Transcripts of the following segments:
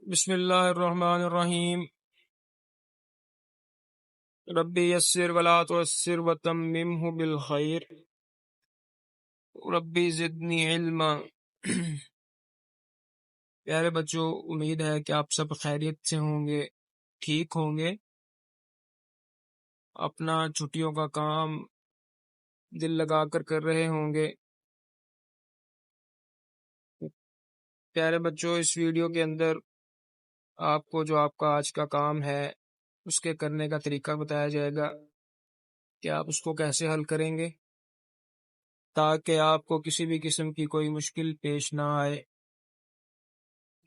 بسم اللہ الرحمن الرحیم ربی یسر ولا تعسر وتممہ بالخیر ربی زدنی علما۔ پیارے بچوں، امید ہے کہ آپ سب خیریت سے ہوں گے، ٹھیک ہوں گے، اپنا چھٹیوں کا کام دل لگا کر رہے ہوں گے۔ پیارے بچوں، اس ویڈیو کے اندر آپ کو جو آپ کا آج کا کام ہے اس کے کرنے کا طریقہ بتایا جائے گا کہ آپ اس کو کیسے حل کریں گے تاکہ آپ کو کسی بھی قسم کی کوئی مشکل پیش نہ آئے۔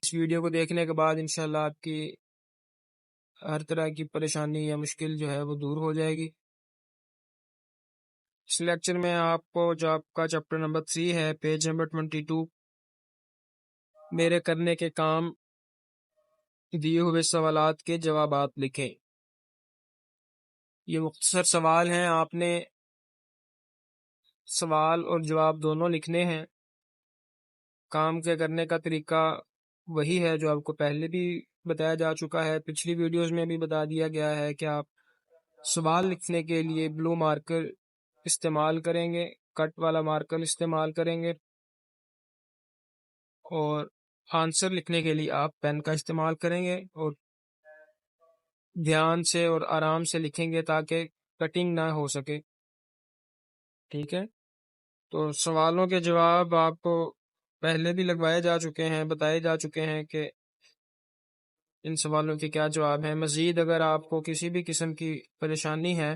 اس ویڈیو کو دیکھنے کے بعد انشاءاللہ آپ کی ہر طرح کی پریشانی یا مشکل جو ہے وہ دور ہو جائے گی۔ اس لیکچر میں آپ کو جو آپ کا چیپٹر نمبر 3 ہے، پیج نمبر 22، میرے کرنے کے کام، دیے ہوئے سوالات کے جوابات لکھیں۔ یہ مختصر سوال ہیں، آپ نے سوال اور جواب دونوں لکھنے ہیں۔ کام کے کرنے کا طریقہ وہی ہے جو آپ کو پہلے بھی بتایا جا چکا ہے، پچھلی ویڈیوز میں بھی بتا دیا گیا ہے کہ آپ سوال لکھنے کے لیے بلو مارکر استعمال کریں گے، کٹ والا مارکر استعمال کریں گے، اور آنسر لکھنے کے لیے آپ پین کا استعمال کریں گے، اور دھیان سے اور آرام سے لکھیں گے تاکہ کٹنگ نہ ہو سکے۔ ٹھیک ہے، تو سوالوں کے جواب آپ کو پہلے بھی لگوائے جا چکے ہیں، بتائے جا چکے ہیں کہ ان سوالوں کے کیا جواب ہیں۔ مزید اگر آپ کو کسی بھی قسم کی پریشانی ہے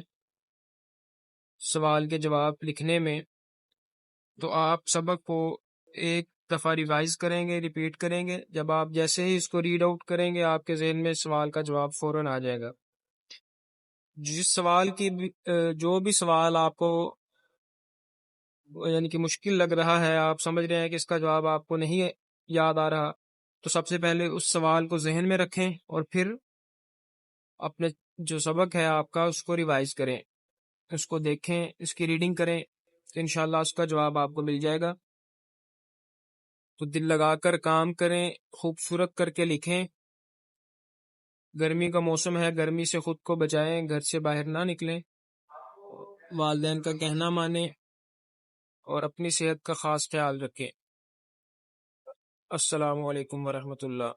سوال کے جواب لکھنے میں، تو آپ سبق کو ایک دفعہ ریوائز کریں گے، ریپیٹ کریں گے۔ جب آپ جیسے ہی اس کو ریڈ آؤٹ کریں گے، آپ کے ذہن میں سوال کا جواب فوراً آ جائے گا۔ جس سوال کی جو بھی سوال آپ کو یعنی کہ مشکل لگ رہا ہے، آپ سمجھ رہے ہیں کہ اس کا جواب آپ کو نہیں یاد آ رہا، تو سب سے پہلے اس سوال کو ذہن میں رکھیں اور پھر اپنے جو سبق ہے آپ کا اس کو ریوائز کریں، اس کو دیکھیں، اس کی ریڈنگ کریں، تو انشاءاللہ اس کا جواب آپ کو مل جائے گا۔ تو دل لگا کر کام کریں، خوبصورت کر کے لکھیں۔ گرمی کا موسم ہے، گرمی سے خود کو بچائیں، گھر سے باہر نہ نکلیں، والدین کا کہنا مانیں، اور اپنی صحت کا خاص خیال رکھیں۔ السلام علیکم ورحمۃ اللہ۔